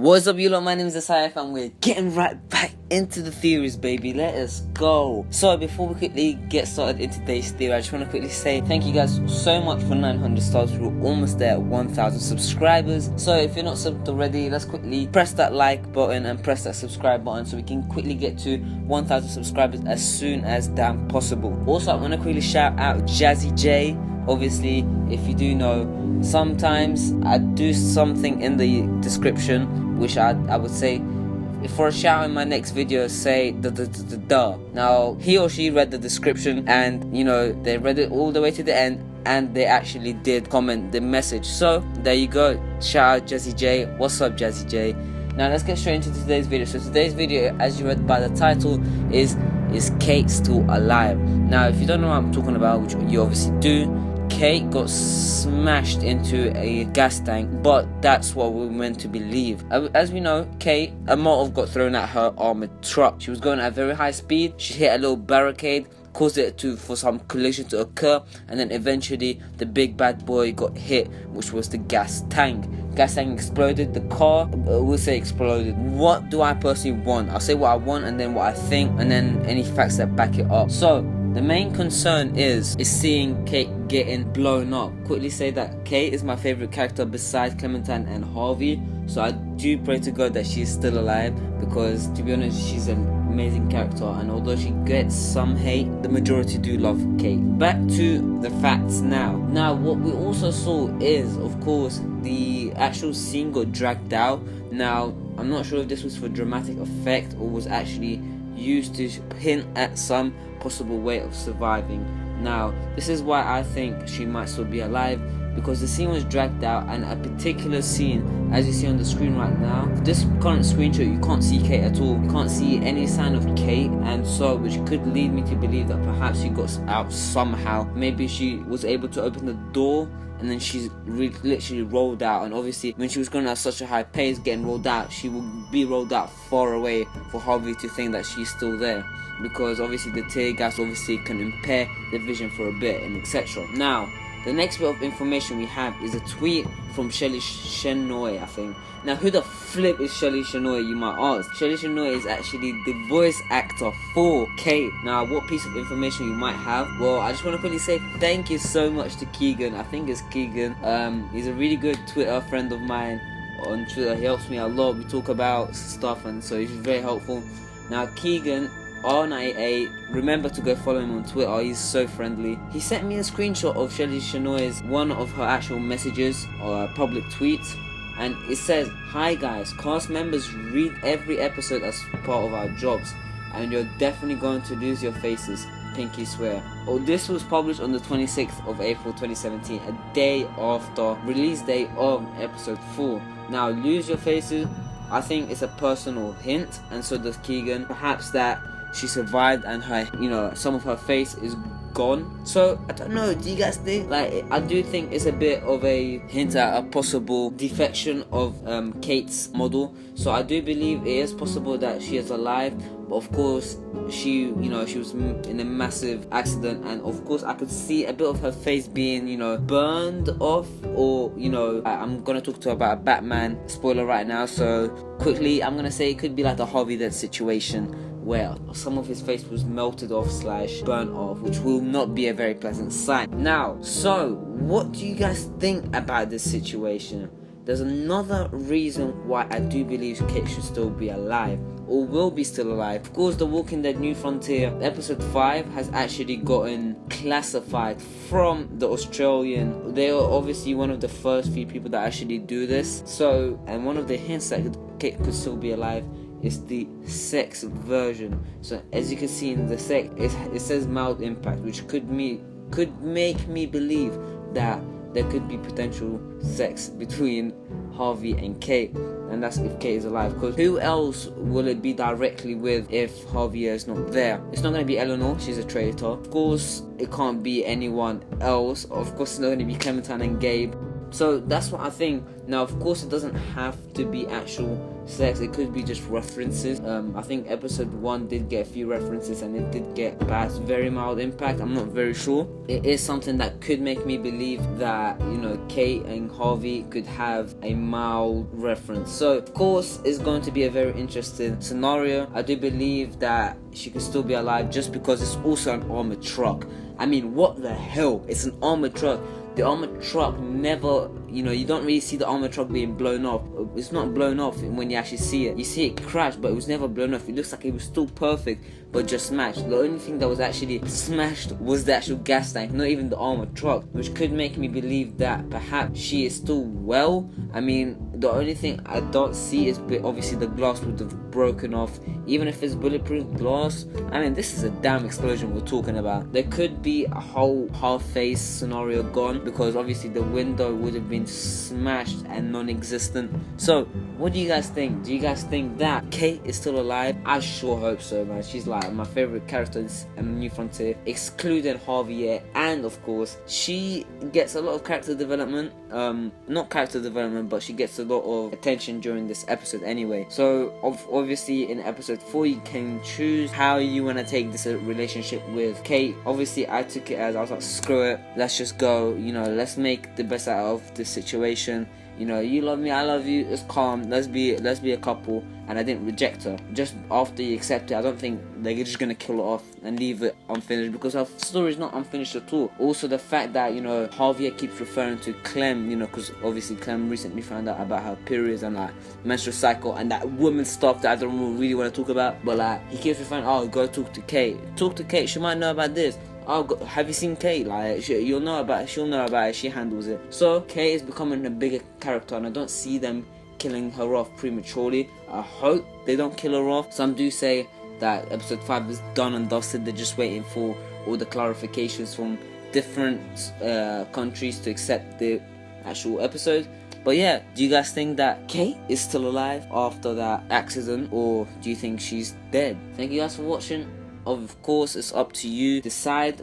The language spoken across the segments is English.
What's up, you lot? My name is SIF and we're getting right back into the theories, baby. Let us go. So before we quickly get started in today's theory, I just want to quickly say thank you guys so much for 900 stars. We're almost there at 1,000 subscribers. So if you're not subbed already, let's quickly press that like button and press that subscribe button so we can quickly get to 1,000 subscribers as soon as damn possible. Also, I want to quickly shout out Jazzy J. Obviously, if you do know, sometimes I do something in the description which I would say for a shout in my next video, say the. Now he or she read the description and you know they read it all the way to the end and they actually did comment the message. So there you go. Shout out Jazzy J. What's up, Jazzy J? Now let's get straight into today's video. So today's video, as you read by the title, is Kate still alive? Now if you don't know what I'm talking about, which you obviously do, Kate got smashed into a gas tank, but that's what we're meant to believe. As we know, Kate, a Molotov got thrown at her armored truck. She was going at a very high speed. She hit a little barricade, caused it for some collision to occur, and then eventually the big bad boy got hit, which was the gas tank. Gas tank exploded. The car, we'll say exploded. What do I personally want? I'll say what I want and then what I think and then any facts that back it up. So the main concern is seeing Kate getting blown up. Quickly say that Kate is my favorite character besides Clementine and Harvey. So I do pray to God that she's still alive, because to be honest, she's an amazing character, and although she gets some hate, the majority do love Kate. Back to the facts now. Now what we also saw is, of course, the actual scene got dragged out. Now I'm not sure if this was for dramatic effect or was actually used to hint at some possible way of surviving. Now this is why I think she might still be alive, because the scene was dragged out, and a particular scene, as you see on the screen right now, this current screenshot, you can't see Kate at all. You can't see any sign of Kate, and so which could lead me to believe that perhaps she got out somehow. Maybe she was able to open the door and then she's literally rolled out, and obviously when she was going at such a high pace getting rolled out, she will be rolled out far away for Harvey to think that she's still there, because obviously the tear gas obviously can impair the vision for a bit and etc. Now the next bit of information we have is a tweet from Shelly Shenoy, I think. Now who the flip is Shelly Shenoy, you might ask? Shelly Shenoy is actually the voice actor for Kate. Now what piece of information you might have? Well, I just want to quickly say thank you so much to Keegan. I think it's Keegan. He's a really good Twitter friend of mine on Twitter. He helps me a lot. We talk about stuff, and so he's very helpful. Now Keegan R98, remember to go follow him on Twitter, he's so friendly. He sent me a screenshot of Shelly Shenoy's one of her actual messages or public tweets, and it says, "Hi guys, cast members read every episode as part of our jobs, and you're definitely going to lose your faces, pinky swear." Oh, this was published on the 26th of April 2017, a day after release date of episode 4. Now lose your faces, I think it's a personal hint, and so does Keegan. Perhaps that she survived and her, you know, some of her face is gone. So I don't know, do you guys think? Like, I do think it's a bit of a hint at a possible defection of Kate's model. So I do believe it is possible that she is alive, but of course she was in a massive accident, and of course I could see a bit of her face being, you know, burned off, or you know, I'm gonna talk to her about a Batman spoiler right now, so quickly I'm gonna say it could be like the Harvey Dent situation, where some of his face was melted off / burnt off, which will not be a very pleasant sight. Now, so what do you guys think about this situation? There's another reason why I do believe Kate should still be alive, or will be still alive. Of course, The Walking Dead New Frontier episode 5 has actually gotten classified from the Australian. They are obviously one of the first few people that actually do this. So, and one of the hints that Kate could still be alive is the sex version. So as you can see in the sex, it says mild impact, which could make me believe that there could be potential sex between Harvey and Kate, and that's if Kate is alive. Because who else will it be directly with if Harvey is not there? It's not going to be Eleanor, she's a traitor. Of course it can't be anyone else. Of course it's not going to be Clementine and Gabe. So that's what I think. Now, of course, it doesn't have to be actual sex. It could be just references. I think episode 1 did get a few references, and it did get perhaps very mild impact. I'm not very sure. It is something that could make me believe that, you know, Kate and Harvey could have a mild reference. So, of course, it's going to be a very interesting scenario. I do believe that she could still be alive just because it's also an armored truck. I mean, what the hell? It's an armored truck. The armored truck never, you know, you don't really see the armored truck being blown off. It's not blown off when you actually see it. You see it crash, but it was never blown off. It looks like it was still perfect, but just smashed. The only thing that was actually smashed was the actual gas tank, not even the armored truck, which could make me believe that perhaps she is still well. I mean, the only thing I don't see is obviously the glass would have broken off. Even if it's bulletproof glass, I mean, this is a damn explosion we're talking about. There could be a whole half-face scenario gone, because obviously the window would have been smashed and non-existent. So what do you guys think? Do you guys think that Kate is still alive? I sure hope so, man. She's like my favorite character in A New Frontier, excluding Harvey, and of course she gets a lot of character development. Not character development, but she gets a lot of attention during this episode anyway. So obviously in episode 4 you can choose how you want to take this relationship with Kate. Obviously I took it as, I was like, screw it, let's just go, you know, let's make the best out of this situation. You know, you love me, I love you, it's calm, let's be a couple. And I didn't reject her. Just after you accept it, I don't think they're just gonna kill her off and leave it unfinished, because her story is not unfinished at all. Also the fact that, you know, Javier keeps referring to Clem, you know, because obviously Clem recently found out about her periods and like menstrual cycle and that woman stuff that I don't really want to talk about, but like he keeps referring, oh, go talk to Kate, she might know about this. Oh, have you seen Kate? Like, you'll know about it. She'll know about it. She handles it. So Kate is becoming a bigger character, and I don't see them killing her off prematurely. I hope they don't kill her off. Some do say that episode 5 is done and dusted. They're just waiting for all the clarifications from different countries to accept the actual episode. But yeah, do you guys think that Kate is still alive after that accident, or do you think she's dead? Thank you guys for watching. Of course, it's up to you. Decide,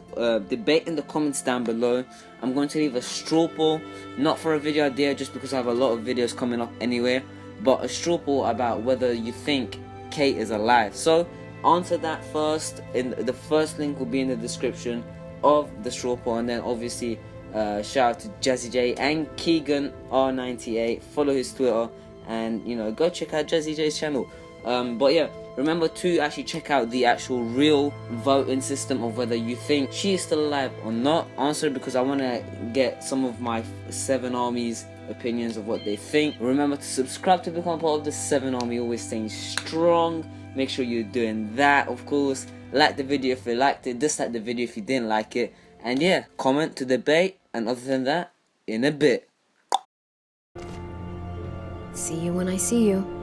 debate in the comments down below. I'm going to leave a straw poll, not for a video idea, just because I have a lot of videos coming up anyway, but a straw poll about whether you think Kate is alive. So answer that first. In the first link will be in the description of the straw poll, and then obviously shout out to Jazzy J and Keegan R98. Follow his Twitter, and you know, go check out Jazzy J's channel. But yeah, remember to actually check out the actual real voting system of whether you think she is still alive or not. Answer it, because I want to get some of my 7 armies opinions of what they think. Remember to subscribe to become part of the 7 army, always staying strong. Make sure you're doing that. Of course, like the video if you liked it, dislike the video if you didn't like it, and yeah, comment to debate. And other than that, in a bit. See you when I see you.